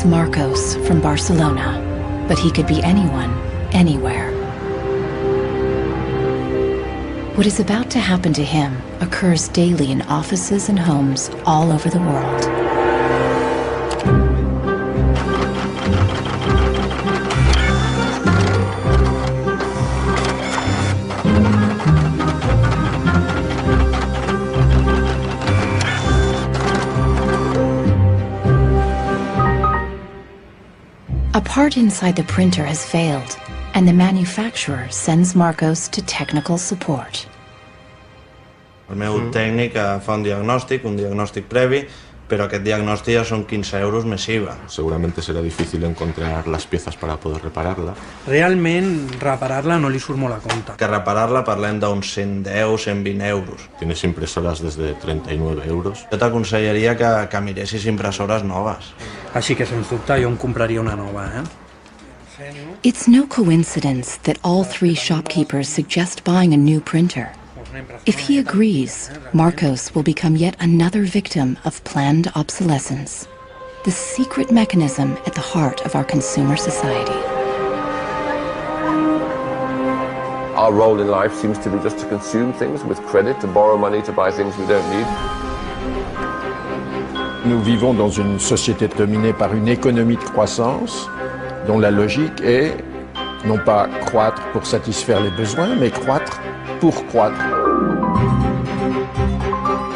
is Marcos from Barcelona, but he could be anyone, anywhere. What is about to happen to him occurs daily in offices and homes all over the world. A part inside the printer has failed, and the manufacturer sends Marcos to technical support. El meu tècnic fa un diagnòstic previ, pero aquest diagnòstic ja són 15 euros més IVA. Seguramente será difícil encontrar las piezas para poder repararla. Realment, reparar-la no li surt molt a compte. Que reparar-la parlem d'uns 110, 120 euros. Tienes impresoras desde 39 euros. Jo t'aconsellaria que miressis impressores noves. Així que, sens dubte, jo em compraria una nova, It's no coincidence that all three shopkeepers suggest buying a new printer. If he agrees, Marcos will become yet another victim of planned obsolescence, the secret mechanism at the heart of our consumer society. Our role in life seems to be just to consume things with credit, to borrow money to buy things we don't need. Nous vivons dans une société dominée par une économie de croissance dont la logique est non pas croître pour satisfaire les besoins, mais croître pour croître.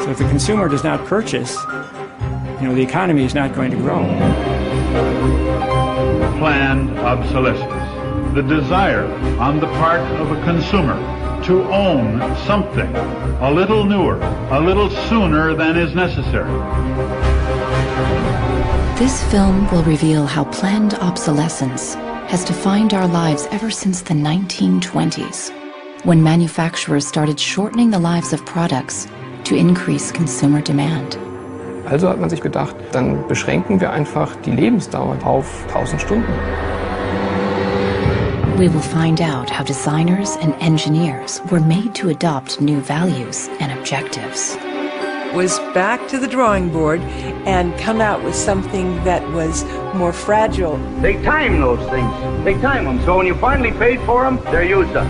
So if the consumer does not purchase, the economy is not going to grow. Planned obsolescence. The desire on the part of a consumer to own something a little newer, a little sooner than is necessary. This film will reveal how planned obsolescence has defined our lives ever since the 1920s, when manufacturers started shortening the lives of products to increase consumer demand. Also hat man sich gedacht, dann beschränken wir einfach die Lebensdauer auf 1000 Stunden. We will find out how designers and engineers were made to adopt new values and objectives. Was back to the drawing board and come out with something that was more fragile. They time those things. They time them. So when you finally paid for them, they're used up.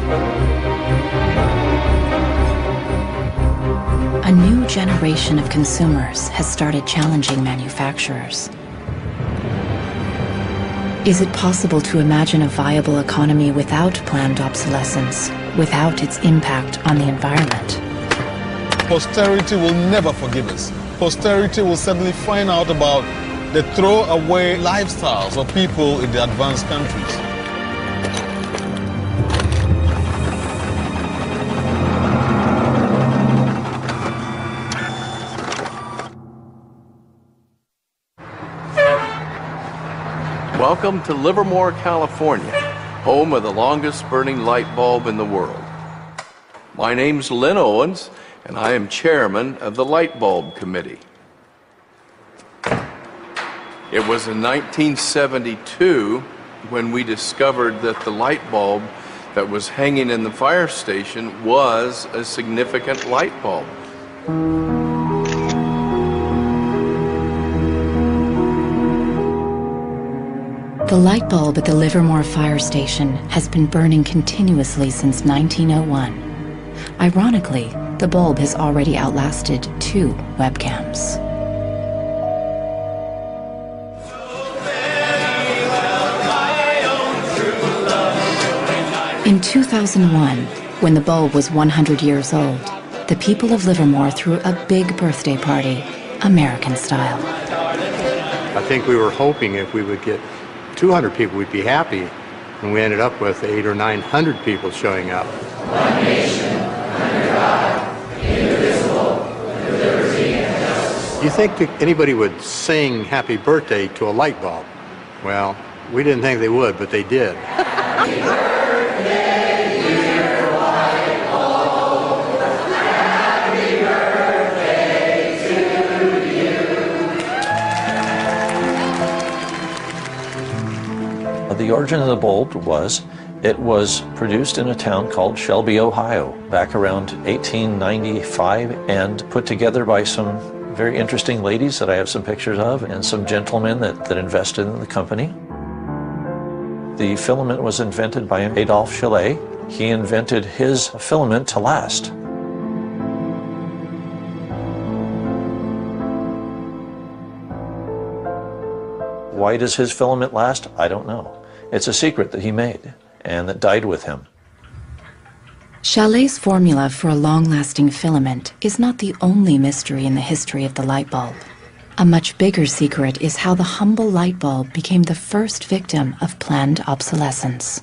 A new generation of consumers has started challenging manufacturers. Is it possible to imagine a viable economy without planned obsolescence, without its impact on the environment? Posterity will never forgive us. Posterity will suddenly find out about the throwaway lifestyles of people in the advanced countries. Welcome to Livermore, California, home of the longest burning light bulb in the world. My name's Lynn Owens, and I am chairman of the Light Bulb Committee. It was in 1972 when we discovered that the light bulb that was hanging in the fire station was a significant light bulb. The light bulb at the Livermore fire station has been burning continuously since 1901. Ironically, the bulb has already outlasted 2 webcams. In 2001, when the bulb was 100 years old, the people of Livermore threw a big birthday party, American style. I think we were hoping if we would get 200 people, we'd be happy, and we ended up with 800 or 900 people showing up. One nation, under God, indivisible, with liberty and justice. You think that anybody would sing happy birthday to a light bulb? Well, we didn't think they would, but they did. The origin of the bulb was, it was produced in a town called Shelby, Ohio, back around 1895, and put together by some very interesting ladies that I have some pictures of and some gentlemen that invested in the company. The filament was invented by Adolphe Chaillet. He invented his filament to last. Why does his filament last? I don't know. It's a secret that he made and that died with him. Chaillet's formula for a long-lasting filament is not the only mystery in the history of the light bulb. A much bigger secret is how the humble light bulb became the first victim of planned obsolescence.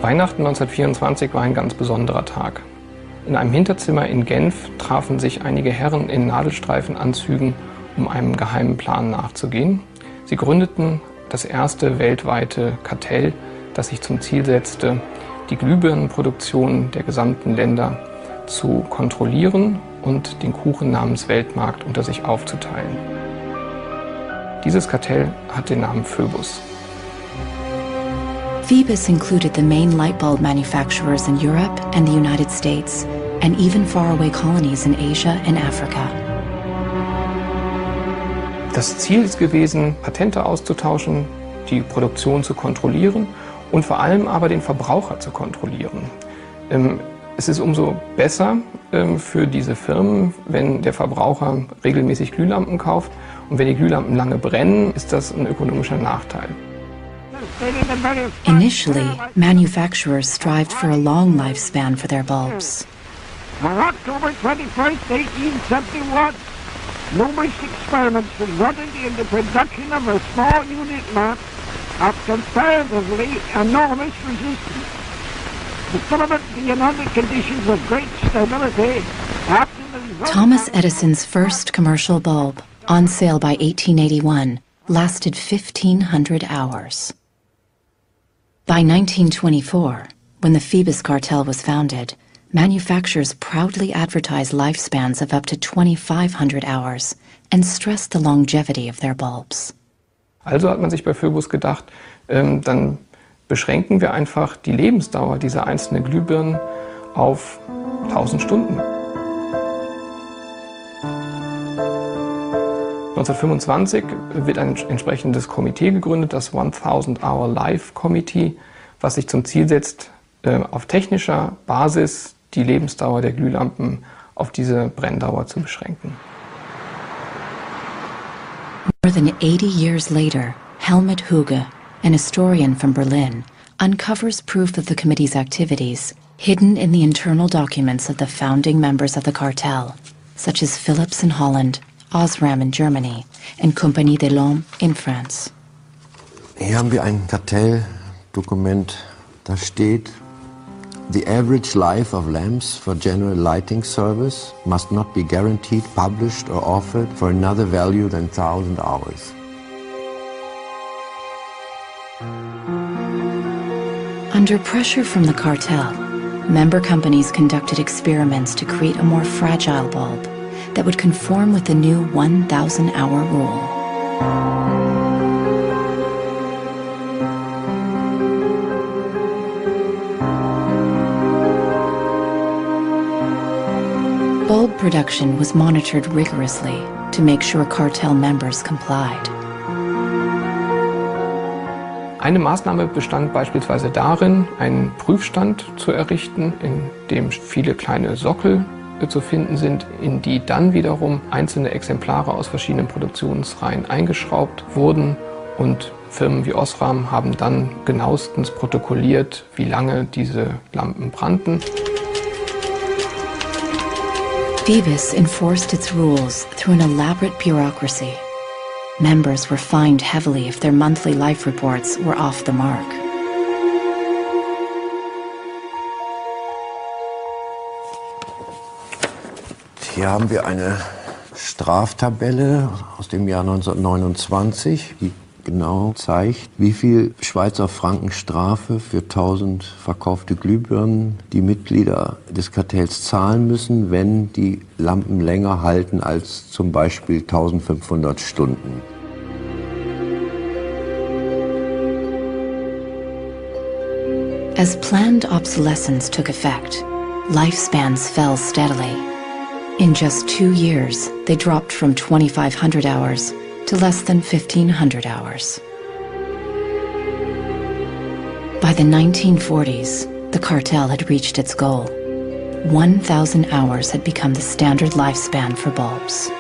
Weihnachten 1924 war ein ganz besonderer Tag. In einem Hinterzimmer in Genf trafen sich einige Herren in Nadelstreifenanzügen, um einem geheimen Plan nachzugehen. Sie gründeten das erste weltweite Kartell, das sich zum Ziel setzte, die Glühbirnenproduktion der gesamten Länder zu kontrollieren und den Kuchen namens Weltmarkt unter sich aufzuteilen. Dieses Kartell hat den Namen Phöbus. Phoebus included the main light bulb manufacturers in Europe and the United States, and even faraway colonies in Asia and Africa. Das Ziel ist gewesen, Patente auszutauschen, die Produktion zu kontrollieren und vor allem aber den Verbraucher zu kontrollieren. Es ist umso besser für diese Firmen, wenn der Verbraucher regelmäßig Glühlampen kauft, und wenn die Glühlampen lange brennen, ist das ein ökonomischer Nachteil. Initially, manufacturers strived for a long lifespan for their bulbs. On October 21st, 1871, numerous experiments resulted in the production of a small unit lamp of comparatively enormous resistance. The filament being under conditions of great stability after the... Thomas Edison's first commercial bulb, on sale by 1881, lasted 1,500 hours. By 1924, when the Phoebus cartel was founded, manufacturers proudly advertised lifespans of up to 2,500 hours and stressed the longevity of their bulbs. Also hat man sich bei Phöbus gedacht, dann beschränken wir einfach die Lebensdauer dieser einzelnen Glühbirnen auf 1000 Stunden. 1925 wird ein entsprechendes Komitee gegründet, das 1000 Hour Life Committee, was sich zum Ziel setzt, auf technischer Basis die Lebensdauer der Glühlampen auf diese Brenndauer zu beschränken. More than 80 years later, Helmut Hüge, an historian from Berlin, uncovers proof of the committee's activities hidden in the internal documents of the founding members of the cartel, such as Philips in Holland, Osram in Germany, and Compagnie des Lampes in France. Hier haben wir ein Kartelldokument, da steht: The average life of lamps for general lighting service must not be guaranteed, published or offered for another value than 1,000 hours. Under pressure from the cartel, member companies conducted experiments to create a more fragile bulb that would conform with the new 1,000-hour rule. Bulb production was monitored rigorously to make sure cartel members complied. Eine Maßnahme bestand beispielsweise darin, einen Prüfstand zu errichten, in dem viele kleine Sockel zu finden sind, in die dann wiederum einzelne Exemplare aus verschiedenen Produktionsreihen eingeschraubt wurden, und Firmen wie Osram haben dann genauestens protokolliert, wie lange diese Lampen brannten. Phoebus enforced its rules through an elaborate bureaucracy. Members were fined heavily if their monthly life reports were off the mark. Hier haben wir eine Straftabelle aus dem Jahr 1929, die genau zeigt, wie viel Schweizer Franken Strafe für 1000 verkaufte Glühbirnen die Mitglieder des Kartells zahlen müssen, wenn die Lampen länger halten als zum Beispiel 1500 Stunden. As planned obsolescence took effect, lifespans fell steadily. In just 2 years, they dropped from 2,500 hours to less than 1,500 hours. By the 1940s, the cartel had reached its goal. 1,000 hours had become the standard lifespan for bulbs.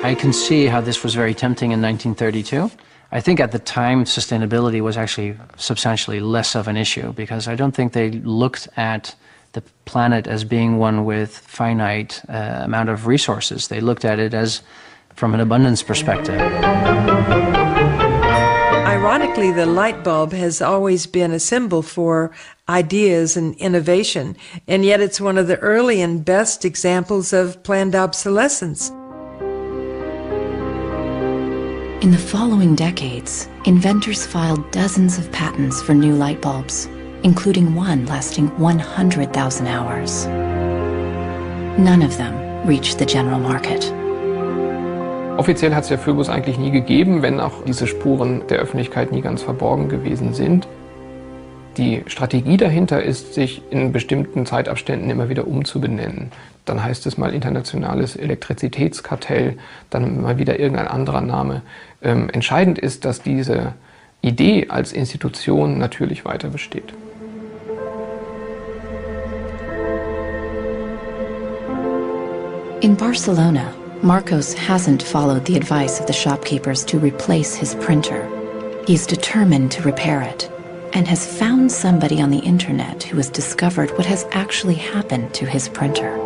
I can see how this was very tempting in 1932. I think at the time sustainability was actually substantially less of an issue because I don't think they looked at the planet as being one with finite amount of resources. They looked at it as from an abundance perspective. Ironically, the light bulb has always been a symbol for ideas and innovation, and yet it's one of the early and best examples of planned obsolescence. In the following decades, inventors filed dozens of patents for new light bulbs, including one lasting 100,000 hours. None of them reached the general market. Offiziell hat es ja Phöbus eigentlich nie gegeben, wenn auch diese Spuren der Öffentlichkeit nie ganz verborgen gewesen sind. Die Strategie dahinter ist, sich in bestimmten Zeitabständen immer wieder umzubenennen. Dann heißt es mal internationales Elektrizitätskartell, dann mal wieder irgendein anderer Name. Entscheidend ist, dass diese Idee als Institution natürlich weiter besteht. In Barcelona, Marcos hasn't followed the advice of the shopkeepers to replace his printer. He's determined to repair it and has found somebody on the internet who has discovered what has actually happened to his printer.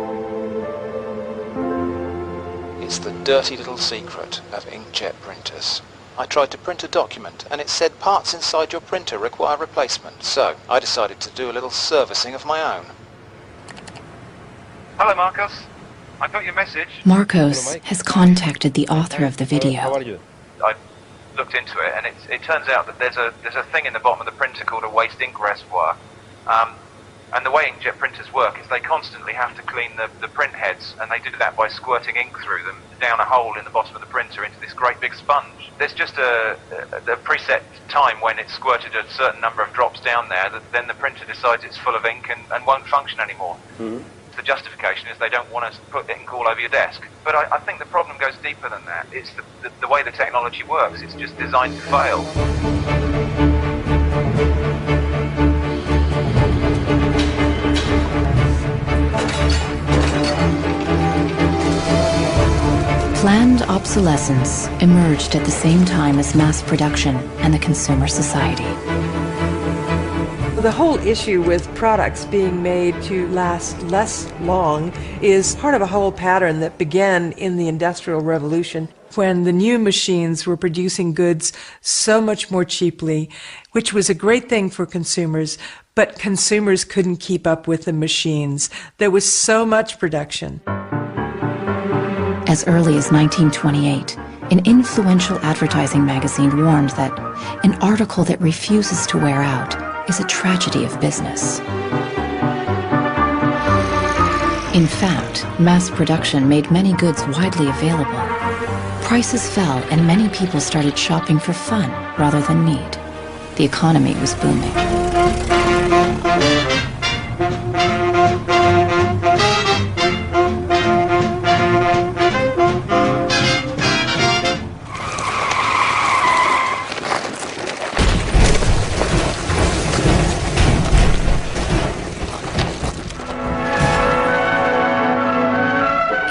It's the dirty little secret of inkjet printers. I tried to print a document and it said parts inside your printer require replacement, so I decided to do a little servicing of my own. Hello, Marcos. I got your message. Marcos has contacted the author of the video. How are you? I looked into it, and it turns out that there's a thing in the bottom of the printer called a waste ink reservoir. And the way inkjet printers work is they constantly have to clean the print heads, and they do that by squirting ink through them down a hole in the bottom of the printer into this great big sponge. There's just a preset time when it's squirted a certain number of drops down there that then the printer decides it's full of ink and won't function anymore. Mm-hmm. The justification is they don't want to put ink all over your desk. But I think the problem goes deeper than that. It's the way the technology works. It's just designed to fail. Planned obsolescence emerged at the same time as mass production and the consumer society. The whole issue with products being made to last less long is part of a whole pattern that began in the Industrial Revolution when the new machines were producing goods so much more cheaply, which was a great thing for consumers, but consumers couldn't keep up with the machines. There was so much production. As early as 1928, an influential advertising magazine warned that an article that refuses to wear out is a tragedy of business. In fact, mass production made many goods widely available. Prices fell and many people started shopping for fun rather than need. The economy was booming.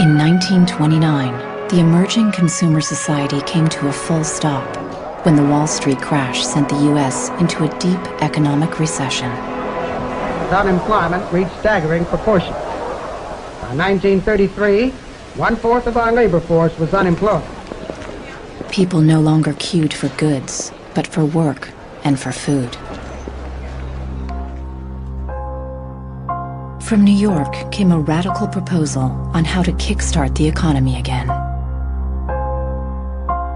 In 1929, the emerging consumer society came to a full stop when the Wall Street crash sent the U.S. into a deep economic recession. Unemployment reached staggering proportions. By 1933, 1/4 of our labor force was unemployed. People no longer queued for goods, but for work and for food. From New York came a radical proposal on how to kickstart the economy again.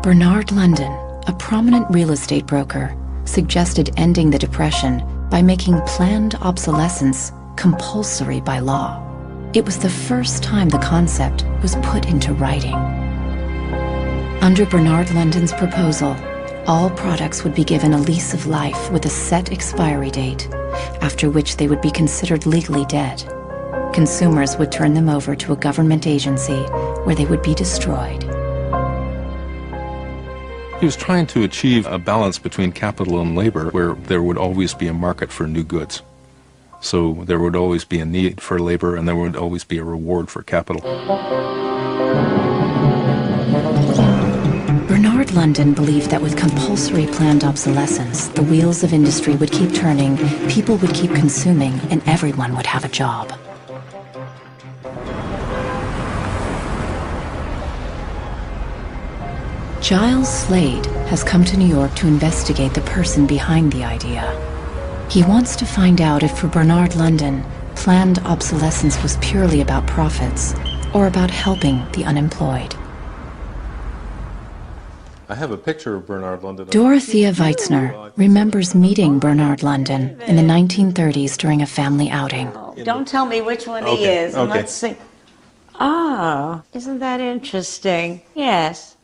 Bernard London, a prominent real estate broker, suggested ending the Depression by making planned obsolescence compulsory by law. It was the first time the concept was put into writing. Under Bernard London's proposal, all products would be given a lease of life with a set expiry date, after which they would be considered legally dead. Consumers would turn them over to a government agency where they would be destroyed. He was trying to achieve a balance between capital and labor where there would always be a market for new goods. So there would always be a need for labor and there would always be a reward for capital. Bernard London believed that with compulsory planned obsolescence, the wheels of industry would keep turning, people would keep consuming, and everyone would have a job. Giles Slade has come to New York to investigate the person behind the idea. He wants to find out if for Bernard London, planned obsolescence was purely about profits or about helping the unemployed. I have a picture of Bernard London. Dorothea Weitzner remembers meeting Bernard London in the 1930s during a family outing. Don't tell me which one he is. And let's see. Ah, isn't that interesting? Yes.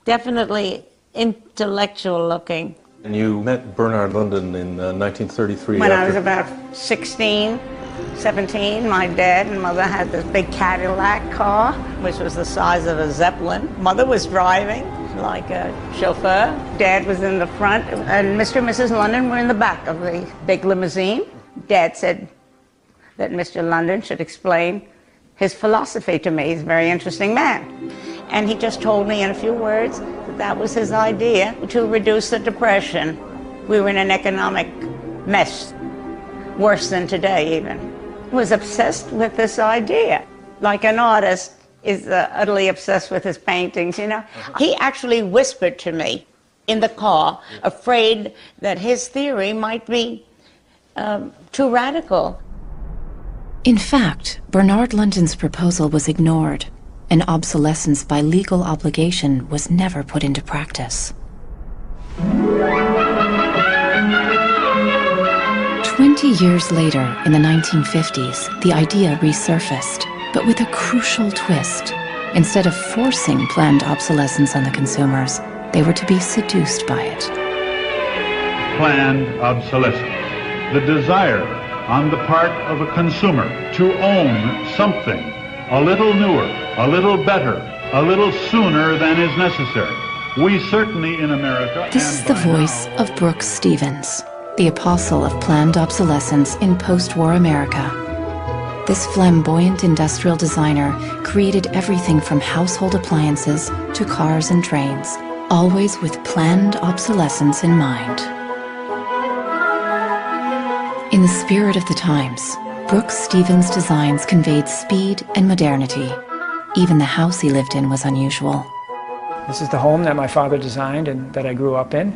Definitely intellectual looking. And you met Bernard London in 1933. When I was about 16, 17, my dad and mother had this big Cadillac car, which was the size of a Zeppelin. Mother was driving like a chauffeur. Dad was in the front, and Mr. and Mrs. London were in the back of the big limousine. Dad said that Mr. London should explain his philosophy to me. He's a very interesting man. And he just told me in a few words that that was his idea to reduce the depression. We were in an economic mess, worse than today even. He was obsessed with this idea, like an artist is utterly obsessed with his paintings, you know. He actually whispered to me in the car, afraid that his theory might be too radical. In fact, Bernard London's proposal was ignored, and obsolescence by legal obligation was never put into practice. 20 years later, in the 1950s, the idea resurfaced, but with a crucial twist. Instead of forcing planned obsolescence on the consumers, they were to be seduced by it. Planned obsolescence. The desire on the part of a consumer to own something a little newer, a little better, a little sooner than is necessary. We certainly in America... This is the voice of Brooks Stevens, the apostle of planned obsolescence in post-war America. This flamboyant industrial designer created everything from household appliances to cars and trains, always with planned obsolescence in mind. In the spirit of the times, Brooks Stevens' designs conveyed speed and modernity. Even the house he lived in was unusual. This is the home that my father designed and that I grew up in.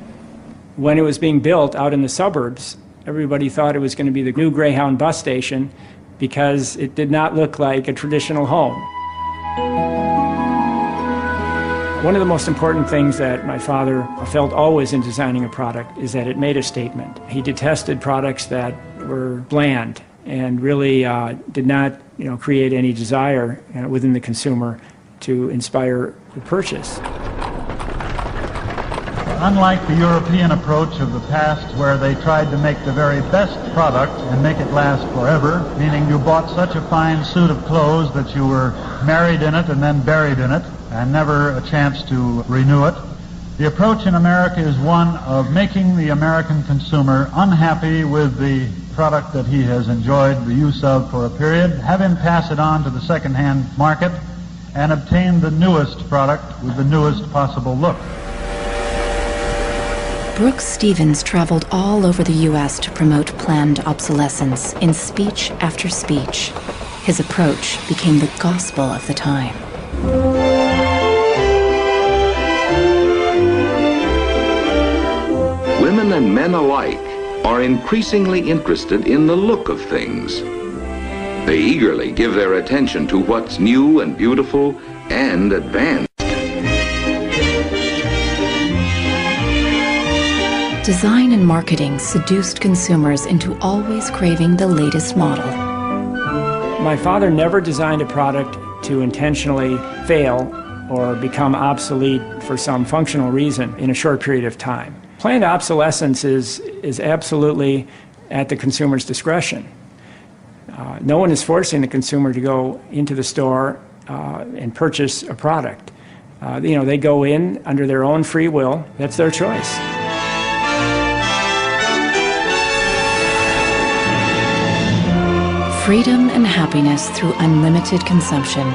When it was being built out in the suburbs, everybody thought it was going to be the new Greyhound bus station because it did not look like a traditional home. One of the most important things that my father felt always in designing a product is that it made a statement. He detested products that were bland and really did not, create any desire within the consumer to inspire the purchase. Unlike the European approach of the past where they tried to make the very best product and make it last forever, meaning you bought such a fine suit of clothes that you were married in it and then buried in it and never a chance to renew it, the approach in America is one of making the American consumer unhappy with the product that he has enjoyed the use of for a period, have him pass it on to the second-hand market, and obtain the newest product with the newest possible look. Brooks Stevens traveled all over the U.S. to promote planned obsolescence in speech after speech. His approach became the gospel of the time. Women and men alike are increasingly interested in the look of things. They eagerly give their attention to what's new and beautiful and advanced. Design and marketing seduced consumers into always craving the latest model. My father never designed a product to intentionally fail or become obsolete for some functional reason in a short period of time. Planned obsolescence is absolutely at the consumer's discretion. No one is forcing the consumer to go into the store and purchase a product. They go in under their own free will. That's their choice. Freedom and happiness through unlimited consumption.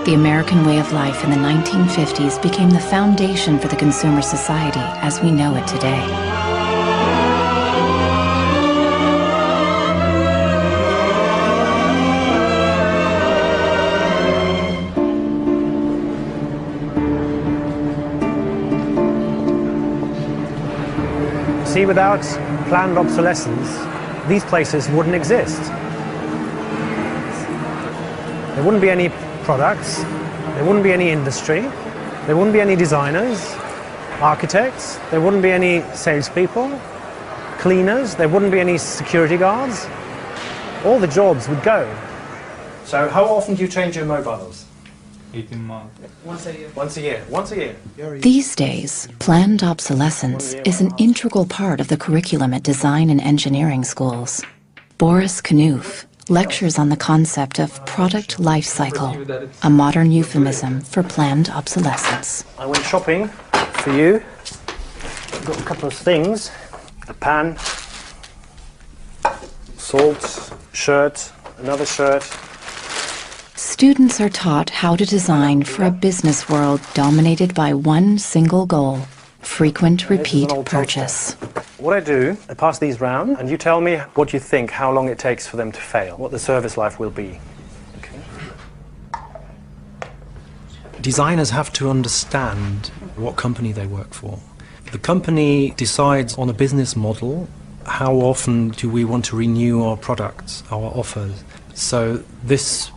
The American way of life in the 1950s became the foundation for the consumer society as we know it today. See, without planned obsolescence, these places wouldn't exist. There wouldn't be any products, there wouldn't be any industry, there wouldn't be any designers, architects, there wouldn't be any salespeople, cleaners, there wouldn't be any security guards. All the jobs would go. So how often do you change your mobiles? 18 months. Once a year. Once a year. Once a year. These days, planned obsolescence is an integral part of the curriculum at design and engineering schools. Boris Knuth lectures on the concept of product life cycle, a modern euphemism for planned obsolescence. I went shopping for you. Got a couple of things. A pan, salt, shirt, another shirt. Students are taught how to design for a business world dominated by one single goal: frequent repeat purchase. What I do, I pass these round, and you tell me what you think, how long it takes for them to fail, what the service life will be. Okay. Designers have to understand what company they work for. The company decides on a business model, how often do we want to renew our products, our offers. So this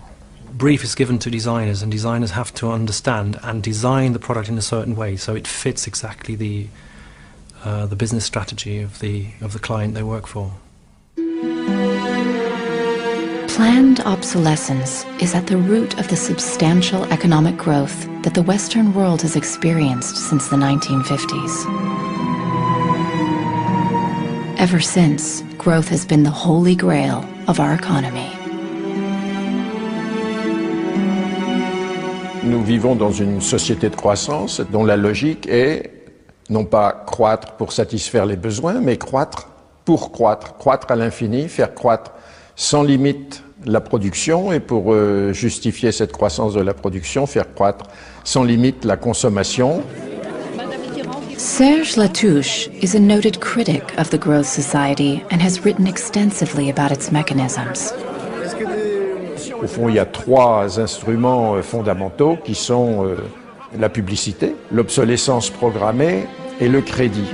brief is given to designers, and designers have to understand and design the product in a certain way so it fits exactly the business strategy of the client they work for. Planned obsolescence is at the root of the substantial economic growth that the Western world has experienced since the 1950s. Ever since, growth has been the holy grail of our economy. Nous vivons dans une société de croissance dont la logique est non pas croître pour satisfaire les besoins, mais croître pour croître, croître à l'infini, faire croître sans limite la production, et pour justifier cette croissance de la production, faire croître sans limite la consommation. Serge Latouche is a noted critic of the growth society and has written extensively about its mechanisms. Au fond, il y a trois instruments fondamentaux qui sont la publicité, l'obsolescence programmée et le crédit.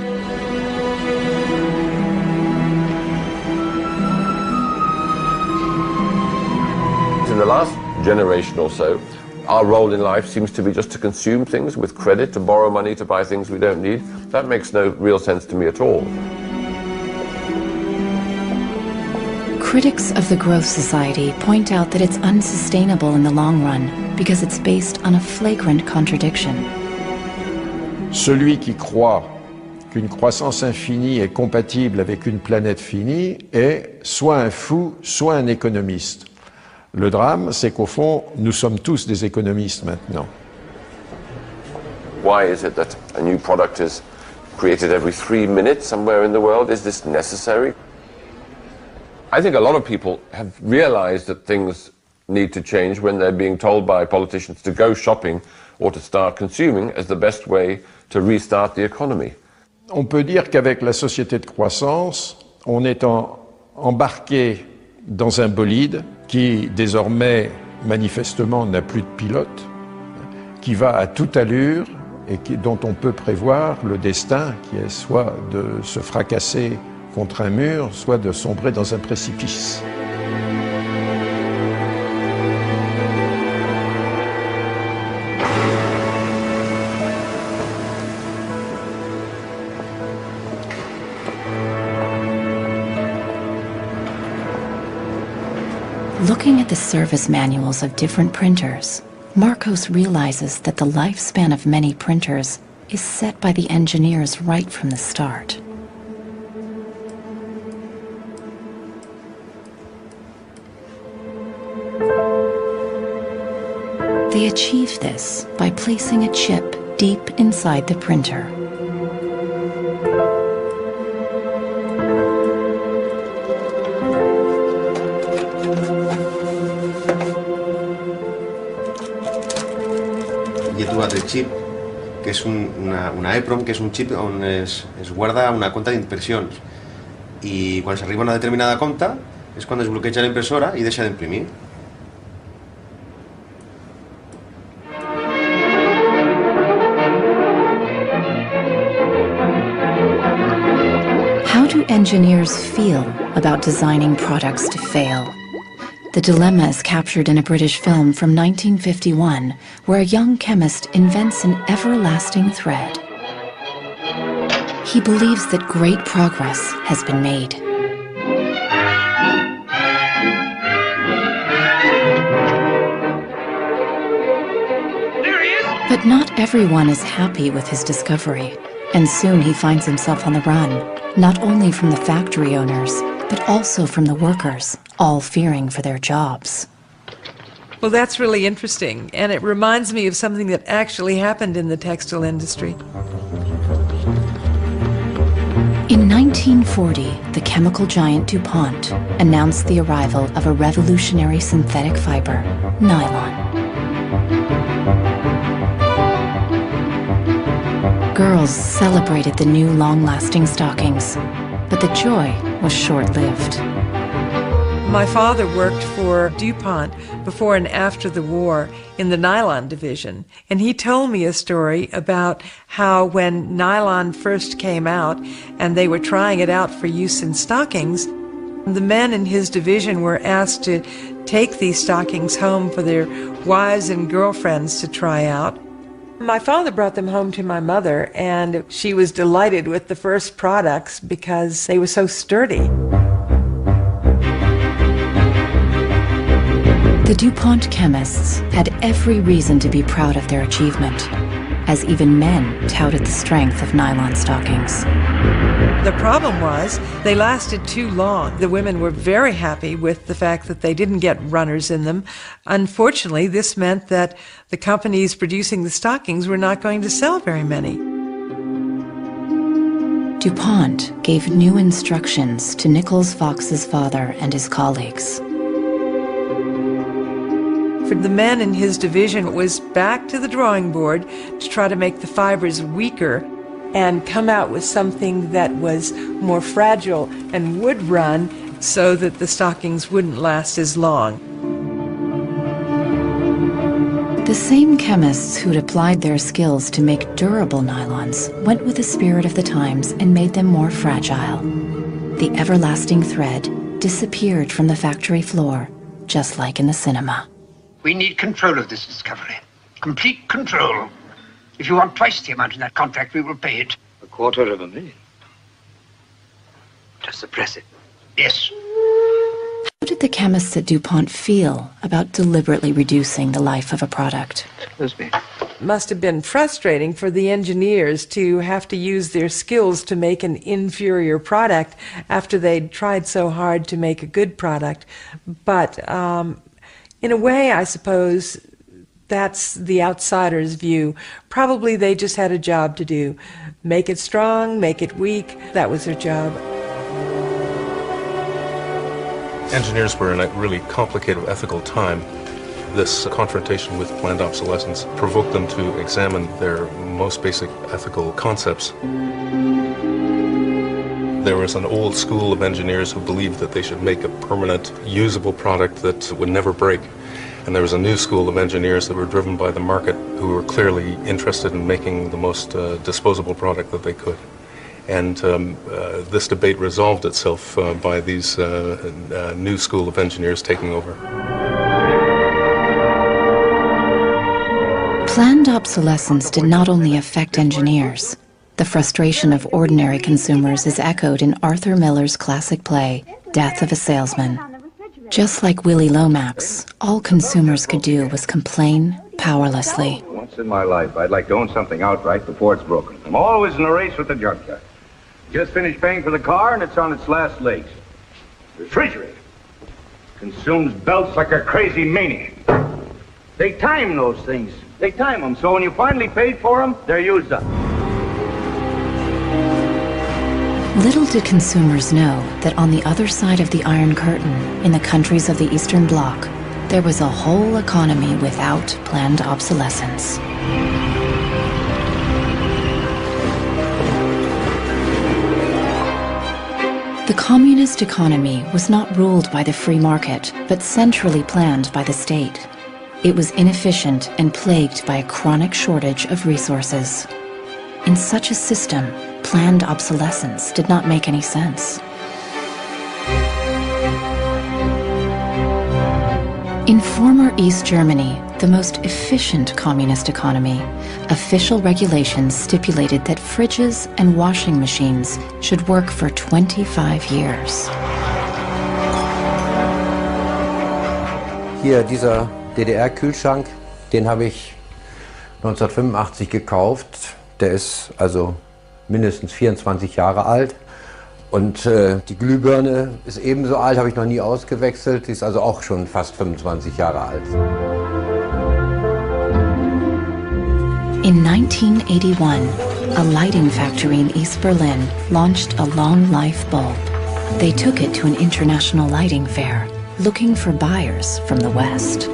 In the last generation or so, our role in life seems to be just to consume things with credit, to borrow money to buy things we don't need. That makes no real sense to me at all. Critics of the growth society point out that it's unsustainable in the long run because it's based on a flagrant contradiction. Celui qui croit qu'une croissance infinie est compatible avec une planète finie est soit un fou, soit un économiste. Le drame, c'est qu'au fond, nous sommes tous des économistes maintenant. Why is it that a new product is created every 3 minutes somewhere in the world? Is this necessary? I think a lot of people have realized that things need to change when they're being told by politicians to go shopping or to start consuming as the best way to restart the economy. On peut dire qu'avec la société de croissance, on est embarqué dans un bolide qui désormais manifestement n'a plus de pilote, qui va à toute allure et dont on peut prévoir le destin qui est soit de se fracasser contre un mur, soit de sombrer dans un précipice. Looking at the service manuals of different printers, Marcos realizes that the lifespan of many printers is set by the engineers right from the start. They achieve this by placing a chip deep inside the printer. I he trobat el xip, que és una EEPROM, que és un xip on es guarda una compta d'impressions. I quan s'arriba a una determinada compta és quan es bloqueja la impressora i deixa d'imprimir. How do engineers feel about designing products to fail? The dilemma is captured in a British film from 1951, where a young chemist invents an everlasting thread. He believes that great progress has been made. But not everyone is happy with his discovery, and soon he finds himself on the run, not only from the factory owners, but also from the workers, all fearing for their jobs. Well, that's really interesting, and it reminds me of something that actually happened in the textile industry. In 1940, the chemical giant DuPont announced the arrival of a revolutionary synthetic fiber, nylon. Girls celebrated the new long-lasting stockings, but the joy was short-lived. My father worked for DuPont before and after the war in the nylon division, and he told me a story about how when nylon first came out and they were trying it out for use in stockings, the men in his division were asked to take these stockings home for their wives and girlfriends to try out. My father brought them home to my mother, and she was delighted with the first products because they were so sturdy. The DuPont chemists had every reason to be proud of their achievement, as even men touted the strength of nylon stockings. The problem was they lasted too long. The women were very happy with the fact that they didn't get runners in them. Unfortunately, this meant that the companies producing the stockings were not going to sell very many. DuPont gave new instructions to Nichols Fox's father and his colleagues. For the men in his division, it was back to the drawing board to try to make the fibers weaker and come out with something that was more fragile and would run so that the stockings wouldn't last as long. The same chemists who'd applied their skills to make durable nylons went with the spirit of the times and made them more fragile. The everlasting thread disappeared from the factory floor, just like in the cinema. We need control of this discovery. Complete control. If you want twice the amount in that contract, we will pay it. $250,000. To suppress it. Yes. How did the chemists at DuPont feel about deliberately reducing the life of a product? It must have been frustrating for the engineers to have to use their skills to make an inferior product after they'd tried so hard to make a good product. But in a way, I suppose that's the outsider's view. Probably they just had a job to do. Make it strong, make it weak. That was their job. Engineers were in a really complicated ethical time. This confrontation with planned obsolescence provoked them to examine their most basic ethical concepts. There was an old school of engineers who believed that they should make a permanent, usable product that would never break. And there was a new school of engineers that were driven by the market who were clearly interested in making the most disposable product that they could. And this debate resolved itself by these new school of engineers taking over. Planned obsolescence did not only affect engineers. The frustration of ordinary consumers is echoed in Arthur Miller's classic play, Death of a Salesman. Just like Willie Lomax, all consumers could do was complain powerlessly. Once in my life, I'd like to own something outright before it's broken. I'm always in a race with the junkyard. Just finished paying for the car and it's on its last legs. Refrigerator. Consumes belts like a crazy maniac. They time those things. They time them. So when you finally paid for them, they're used up. Little did consumers know that on the other side of the Iron Curtain, in the countries of the Eastern Bloc, there was a whole economy without planned obsolescence. The communist economy was not ruled by the free market, but centrally planned by the state. It was inefficient and plagued by a chronic shortage of resources. In such a system, planned obsolescence did not make any sense. In former East Germany, the most efficient communist economy, official regulations stipulated that fridges and washing machines should work for 25 years. Hier, dieser DDR-Kühlschrank, den habe ich 1985 gekauft. Der ist also mindestens 24 Jahre alt. Und die Glühbirne ist ebenso alt, habe ich noch nie ausgewechselt. Die ist also auch schon fast 25 Jahre alt. In 1981, a lighting factory in East Berlin launched a long-life bulb. They took it to an international lighting fair, looking for buyers from the West.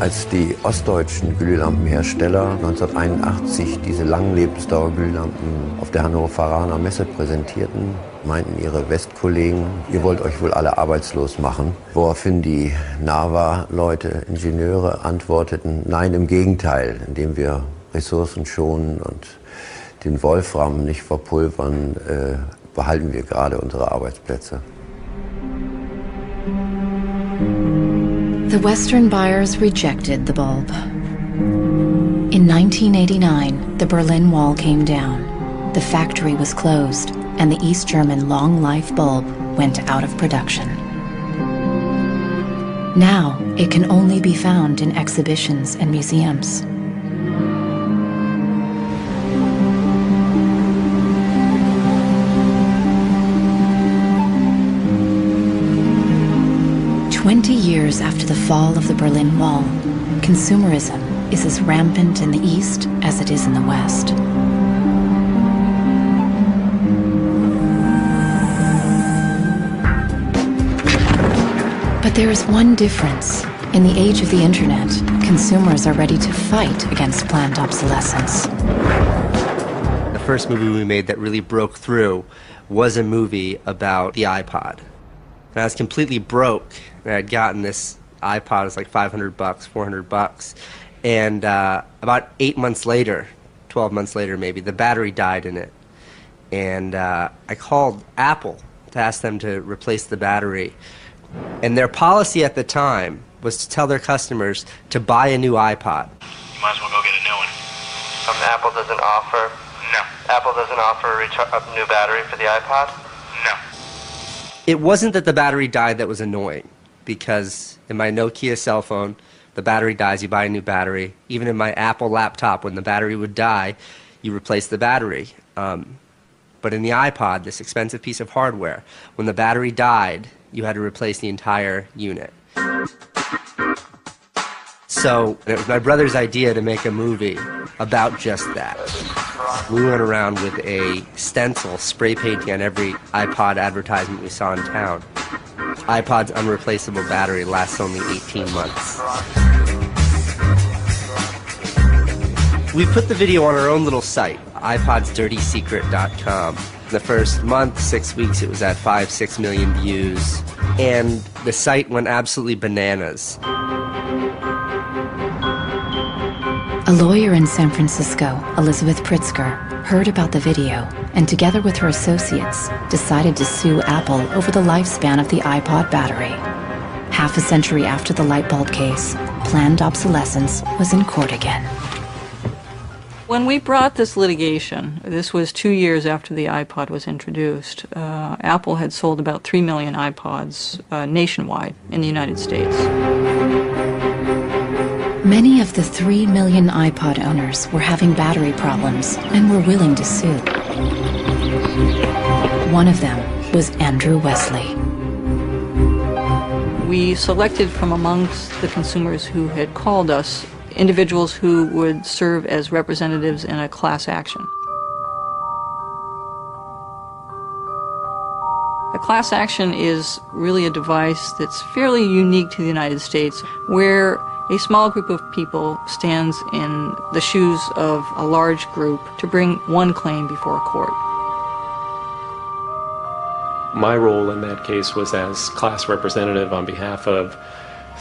Als die ostdeutschen Glühlampenhersteller 1981 diese Langlebensdauerglühlampen auf der Hannoveraner Messe präsentierten, meinten ihre Westkollegen, ihr wollt euch wohl alle arbeitslos machen. Woraufhin die NAVA-Leute, Ingenieure, antworteten, nein, im Gegenteil, indem wir Ressourcen schonen und den Wolfram nicht verpulvern, behalten wir gerade unsere Arbeitsplätze. The Western buyers rejected the bulb. In 1989, the Berlin Wall came down. The factory was closed, and the East German long-life bulb went out of production. Now, it can only be found in exhibitions and museums. "20 years after the fall of the Berlin Wall, consumerism is as rampant in the East as it is in the West. But there is one difference. In the age of the internet, consumers are ready to fight against planned obsolescence. The first movie we made that really broke through was a movie about the iPod. And I was completely broke. And I had gotten this iPod, it was like $500, $400. And about 8 months later, 12 months later maybe, the battery died in it. And I called Apple to ask them to replace the battery. And their policy at the time was to tell their customers to buy a new iPod. You might as well go get a new one. Apple doesn't offer? No. Apple doesn't offer a new battery for the iPod? No. It wasn't that the battery died that was annoying, because in my Nokia cell phone, the battery dies, you buy a new battery. Even in my Apple laptop, when the battery would die, you replace the battery. But in the iPod, this expensive piece of hardware, when the battery died, you had to replace the entire unit. So it was my brother's idea to make a movie about just that. We went around with a stencil spray painting on every iPod advertisement we saw in town. iPod's unreplaceable battery lasts only 18 months. We put the video on our own little site, iPodsDirtySecret.com. The first month, 6 weeks, it was at 5-6 million views, and the site went absolutely bananas. A lawyer in San Francisco, Elizabeth Pritzker, heard about the video and together with her associates decided to sue Apple over the lifespan of the iPod battery. Half a century after the light bulb case, planned obsolescence was in court again. When we brought this litigation, this was 2 years after the iPod was introduced, Apple had sold about 3 million iPods nationwide in the United States. Many of the 3 million iPod owners were having battery problems and were willing to sue. One of them was Andrew Wesley. We selected from amongst the consumers who had called us individuals who would serve as representatives in a class action. A class action is really a device that's fairly unique to the United States, where a small group of people stands in the shoes of a large group to bring one claim before a court. My role in that case was as class representative on behalf of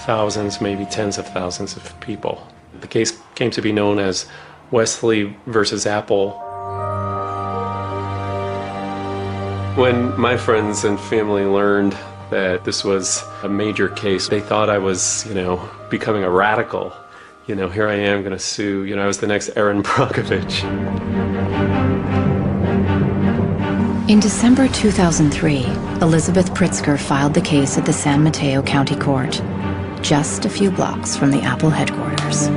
thousands, maybe tens of thousands of people. The case came to be known as Wesley versus Apple. When my friends and family learned that this was a major case, they thought I was, becoming a radical. Here I am going to sue. I was the next Aaron Brockovich. In December 2003, Elizabeth Pritzker filed the case at the San Mateo County Court, just a few blocks from the Apple headquarters.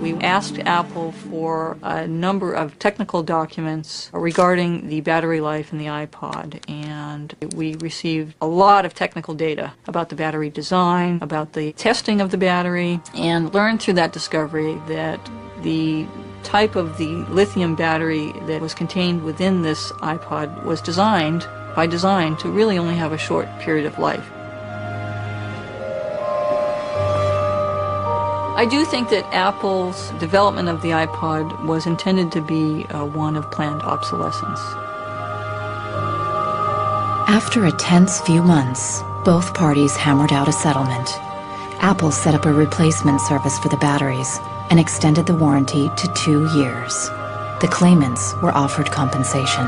We asked Apple for a number of technical documents regarding the battery life in the iPod, and we received a lot of technical data about the battery design, about the testing of the battery, and learned through that discovery that the type of the lithium battery that was contained within this iPod was designed, by design, to really only have a short period of life. I do think that Apple's development of the iPod was intended to be one of planned obsolescence. After a tense few months, both parties hammered out a settlement. Apple set up a replacement service for the batteries and extended the warranty to 2 years. The claimants were offered compensation.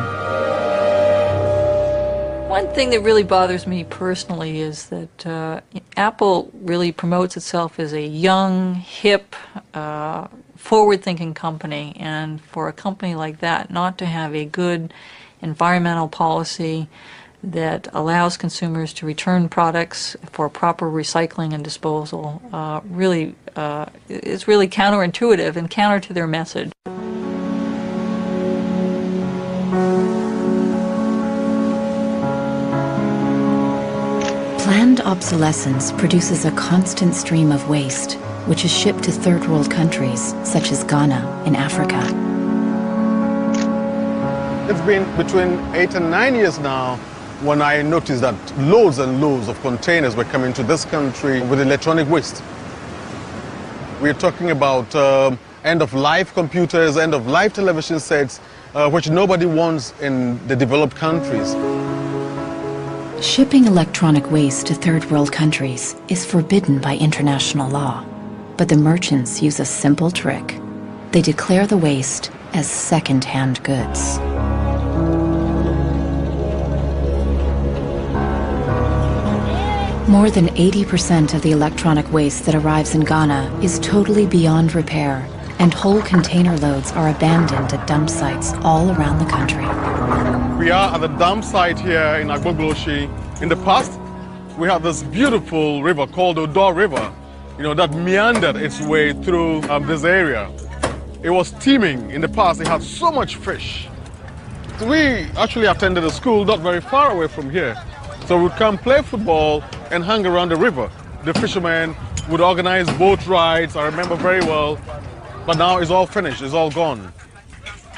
One thing that really bothers me personally is that Apple really promotes itself as a young, hip, forward-thinking company, and for a company like that not to have a good environmental policy that allows consumers to return products for proper recycling and disposal is really counterintuitive and counter to their message. Planned obsolescence produces a constant stream of waste, which is shipped to third world countries, such as Ghana in Africa. It's been between 8 and 9 years now when I noticed that loads and loads of containers were coming to this country with electronic waste. We're talking about end-of-life computers, end-of-life television sets, which nobody wants in the developed countries. Shipping electronic waste to third world countries is forbidden by international law, but the merchants use a simple trick. They declare the waste as second-hand goods. More than 80% of the electronic waste that arrives in Ghana is totally beyond repair, and whole container loads are abandoned at dump sites all around the country. We are at the dump site here in Agbogloshi. In the past, we had this beautiful river called Odo River, that meandered its way through this area. It was teeming. In the past, it had so much fish. So we actually attended a school not very far away from here. So we'd come play football and hang around the river. The fishermen would organize boat rides, I remember very well. But now it's all finished, it's all gone.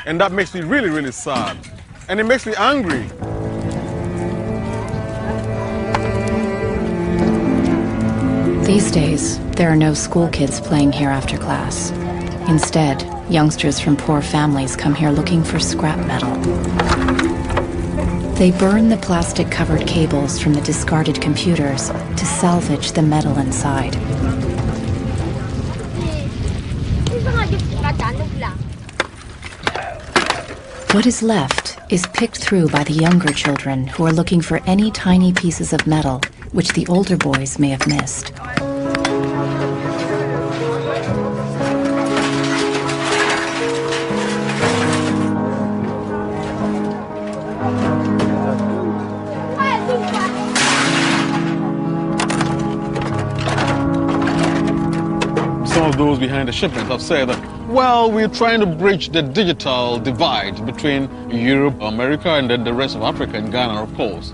And that makes me really, really sad. And it makes me angry. These days, there are no school kids playing here after class. Instead, youngsters from poor families come here looking for scrap metal. They burn the plastic-covered cables from the discarded computers to salvage the metal inside. What is left is picked through by the younger children who are looking for any tiny pieces of metal which the older boys may have missed. Some of those behind the shipment have said that, well, we're trying to bridge the digital divide between Europe, America, and then the rest of Africa and Ghana, of course.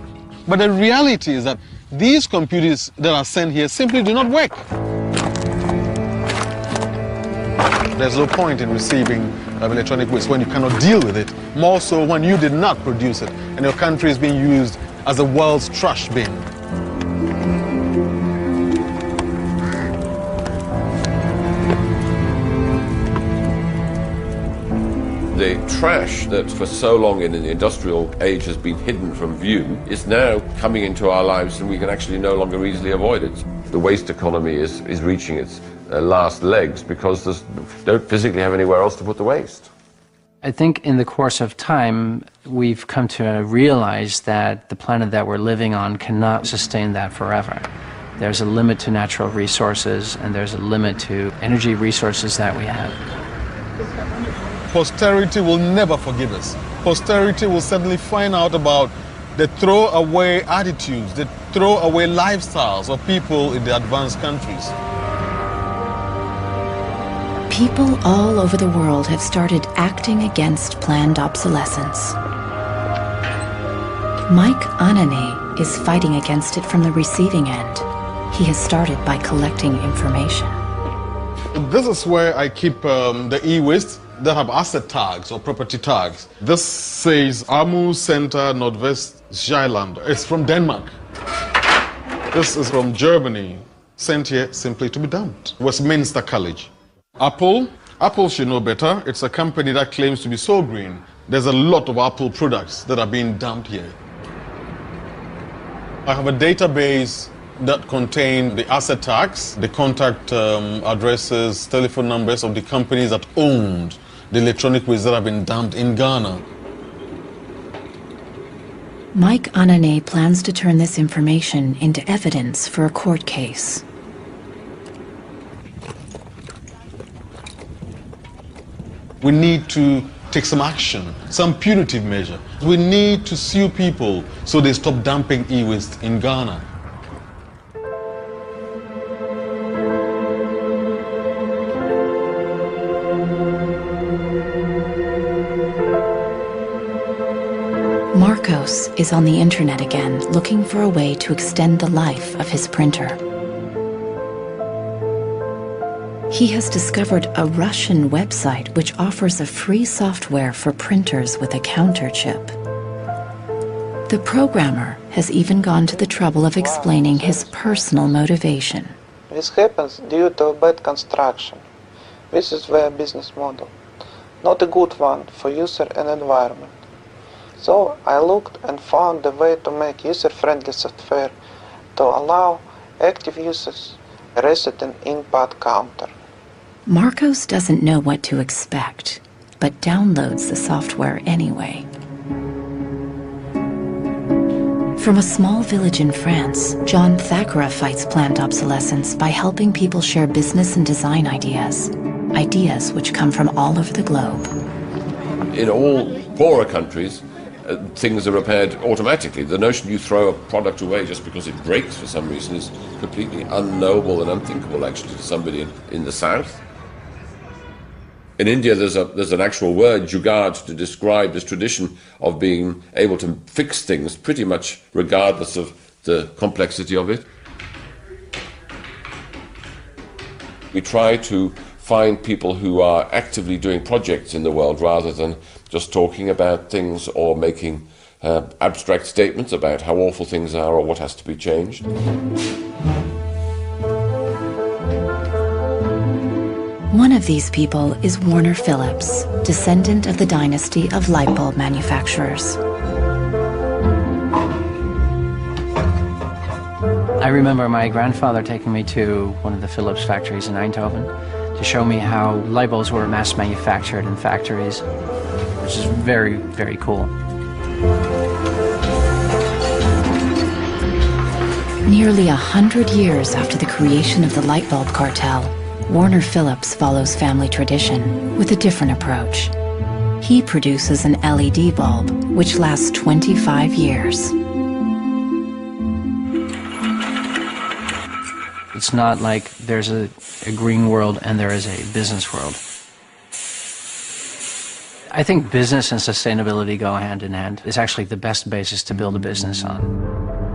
But the reality is that these computers that are sent here simply do not work. There's no point in receiving electronic waste when you cannot deal with it, more so when you did not produce it and your country is being used as the world's trash bin. The trash that for so long in the industrial age has been hidden from view is now coming into our lives, and we can actually no longer easily avoid it. The waste economy is reaching its last legs because they don't physically have anywhere else to put the waste. I think in the course of time, we've come to realize that the planet that we're living on cannot sustain that forever. There's a limit to natural resources, and there's a limit to energy resources that we have. Posterity will never forgive us. Posterity will suddenly find out about the throwaway attitudes, the throwaway lifestyles of people in the advanced countries. People all over the world have started acting against planned obsolescence. Mike Anane is fighting against it from the receiving end. He has started by collecting information. This is where I keep the e-waste that have asset tags or property tags. This says Amu Center Nordvest Zeeland. It's from Denmark. This is from Germany, sent here simply to be dumped. Westminster College. Apple should know better. It's a company that claims to be so green. There's a lot of Apple products that are being dumped here. I have a database that contain the asset tags, the contact addresses, telephone numbers of the companies that owned the electronic waste that have been dumped in Ghana. Mike Anane plans to turn this information into evidence for a court case. We need to take some action, some punitive measure. We need to sue people so they stop dumping e-waste in Ghana. Marcos is on the internet again, looking for a way to extend the life of his printer. He has discovered a Russian website which offers a free software for printers with a counter chip. The programmer has even gone to the trouble of explaining his personal motivation. This happens due to a bad construction. This is their business model, not a good one for user and environment. So I looked and found a way to make user-friendly software to allow active users reset an input counter. Marcos doesn't know what to expect, but downloads the software anyway. From a small village in France, John Thakura fights planned obsolescence by helping people share business and design ideas which come from all over the globe. In all poorer countries, things are repaired automatically. The notion you throw a product away just because it breaks for some reason is completely unknowable and unthinkable, actually, to somebody in the South. In India, there's an actual word, jugaad, to describe this tradition of being able to fix things pretty much regardless of the complexity of it. We try to find people who are actively doing projects in the world rather than just talking about things or making abstract statements about how awful things are or what has to be changed. One of these people is Warner Phillips, descendant of the dynasty of light bulb manufacturers. I remember my grandfather taking me to one of the Philips factories in Eindhoven to show me how light bulbs were mass manufactured in factories, which is very, very cool. Nearly 100 years after the creation of the light bulb cartel, Warner Phillips follows family tradition with a different approach. He produces an LED bulb which lasts 25 years. It's not like there's a green world and there is a business world. I think business and sustainability go hand in hand. It's actually the best basis to build a business on.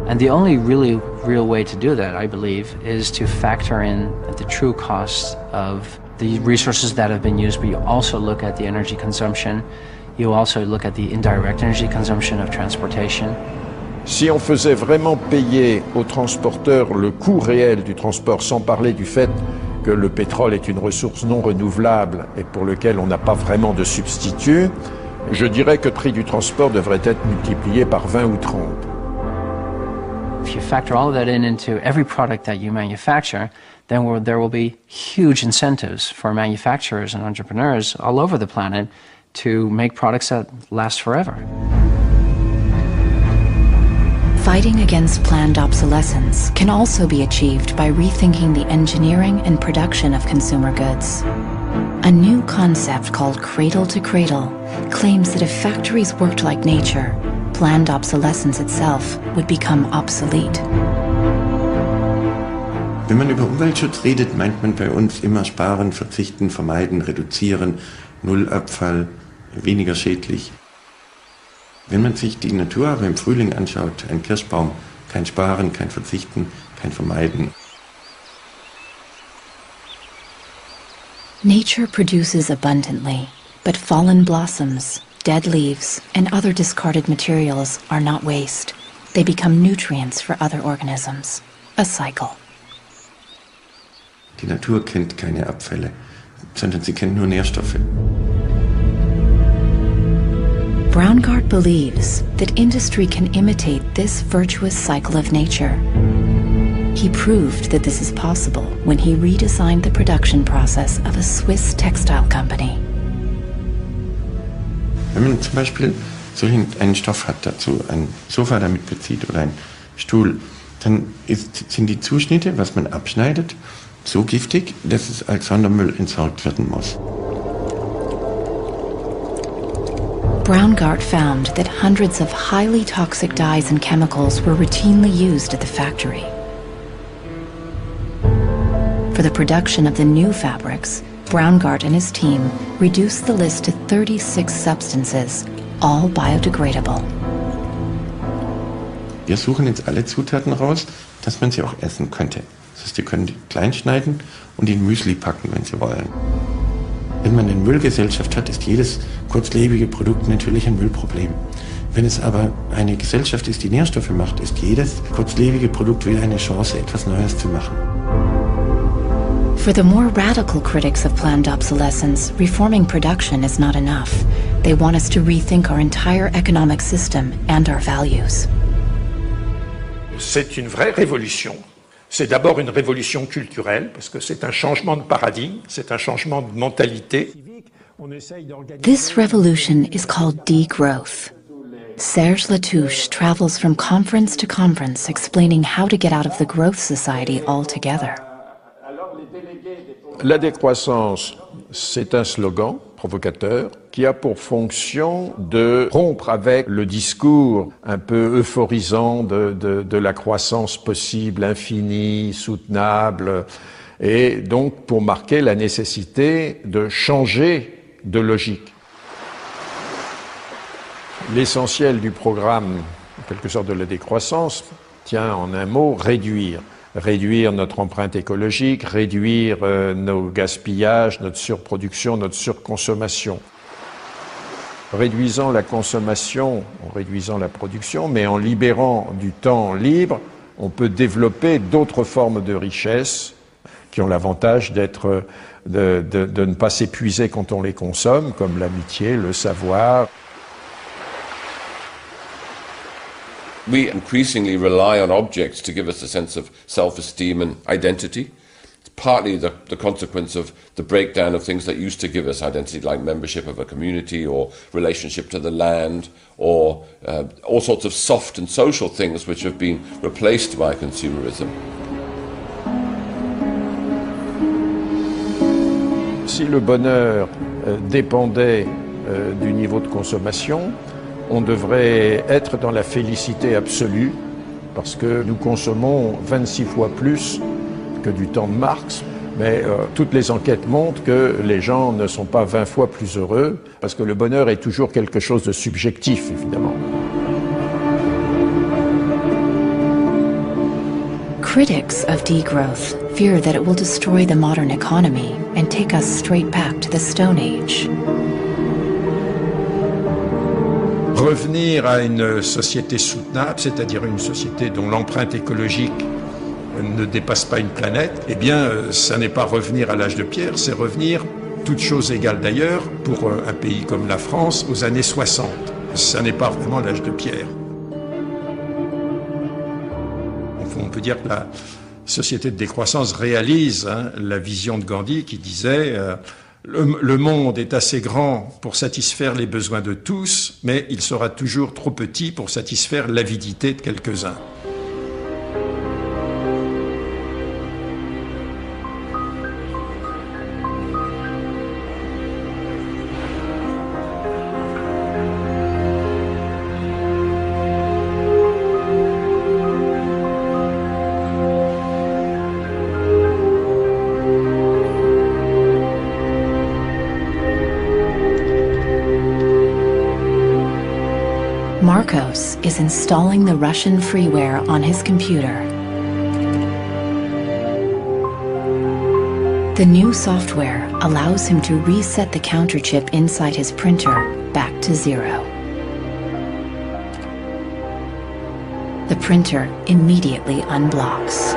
And the only really real way to do that, I believe, is to factor in the true costs of the resources that have been used, but you also look at the energy consumption, you also look at the indirect energy consumption of transportation. Si on faisait vraiment payer aux transporteurs le coût réel du transport, sans parler du fait que le pétrole est une ressource non renouvelable et pour lequel on n'a pas vraiment de substitut, je dirais que le prix du transport devrait être multiplié par 20 ou 30. If you factor all of that into every product that you manufacture, then there will be huge incentives for manufacturers and entrepreneurs all over the planet to make products that last forever. Fighting against planned obsolescence can also be achieved by rethinking the engineering and production of consumer goods. A new concept called cradle to cradle claims that if factories worked like nature, planned obsolescence itself would become obsolete. Wenn man über Umweltschutz redet, meint man bei uns immer sparen, verzichten, vermeiden, reduzieren, Nullabfall, weniger schädlich. Wenn man sich die Natur aber im Frühling anschaut, ein Kirschbaum, kein Sparen, kein Verzichten, kein Vermeiden. Nature produces abundantly, but fallen blossoms, dead leaves, and other discarded materials are not waste. They become nutrients for other organisms. A cycle. Die Natur kennt keine Abfälle, sondern sie kennt nur Nährstoffe. Braungart believes that industry can imitate this virtuous cycle of nature. He proved that this is possible when he redesigned the production process of a Swiss textile company. Wenn man zum Beispiel so einen Stoff hat, dazu ein Sofa damit bezieht oder ein Stuhl, dann sind die Zuschnitte, was man abschneidet, so giftig, dass es als Sondermüll entsorgt werden muss. Braungart found that hundreds of highly toxic dyes and chemicals were routinely used at the factory. For the production of the new fabrics, Braungart and his team reduced the list to 36 substances, all biodegradable. Wir suchen jetzt alle Zutaten raus, dass man sie auch essen könnte. Das heißt, Sie können die klein schneiden und in Müsli packen, wenn Sie wollen. Wenn man eine Müllgesellschaft hat, ist jedes kurzlebige Produkt natürlich ein Müllproblem. Wenn es aber eine Gesellschaft ist, die Nährstoffe macht, ist jedes kurzlebige Produkt wieder eine Chance, etwas Neues zu machen. For the more radical critics of planned obsolescence, reforming production is not enough. They want us to rethink our entire economic system and our values. C'est une vraie révolution. C'est d'abord une révolution culturelle, parce que c'est un changement de paradigme, c'est un changement de mentalité. This revolution is called degrowth. Serge Latouche travels from conference to conference explaining how to get out of the growth society altogether. La décroissance, c'est un slogan provocateur qui a pour fonction de rompre avec le discours un peu euphorisant de la croissance possible, infinie, soutenable, et donc pour marquer la nécessité de changer de logique. L'essentiel du programme, en quelque sorte de la décroissance, tient en un mot réduire. Réduire notre empreinte écologique, réduire nos gaspillages, notre surproduction, notre surconsommation. Réduisant la consommation, en réduisant la production, mais en libérant du temps libre, on peut développer d'autres formes de richesse qui ont l'avantage de ne pas s'épuiser quand on les consomme, comme l'amitié, le savoir. We increasingly rely on objects to give us a sense of self-esteem and identity. It's partly the consequence of the breakdown of things that used to give us identity, like membership of a community or relationship to the land, or all sorts of soft and social things which have been replaced by consumerism. Si le bonheur dépendait du niveau de consommation, on devrait être dans la félicité absolue, parce que nous consommons 26 fois plus que du temps de Marx, mais toutes les enquêtes montrent que les gens ne sont pas 20 fois plus heureux, parce que le bonheur est toujours quelque chose de subjectif, évidemment. Critics of degrowth fear that it will destroy the modern economy and take us straight back to the Stone Age. Revenir à une société soutenable, c'est-à-dire une société dont l'empreinte écologique ne dépasse pas une planète, eh bien, ça n'est pas revenir à l'âge de pierre, c'est revenir, toutes choses égales d'ailleurs, pour un pays comme la France, aux années 60. Ça n'est pas vraiment l'âge de pierre. On peut dire que la société de décroissance réalise la vision de Gandhi qui disait le monde est assez grand pour satisfaire les besoins de tous, mais il sera toujours trop petit pour satisfaire l'avidité de quelques-uns. Marcos is installing the Russian freeware on his computer. The new software allows him to reset the counter chip inside his printer back to 0. The printer immediately unblocks.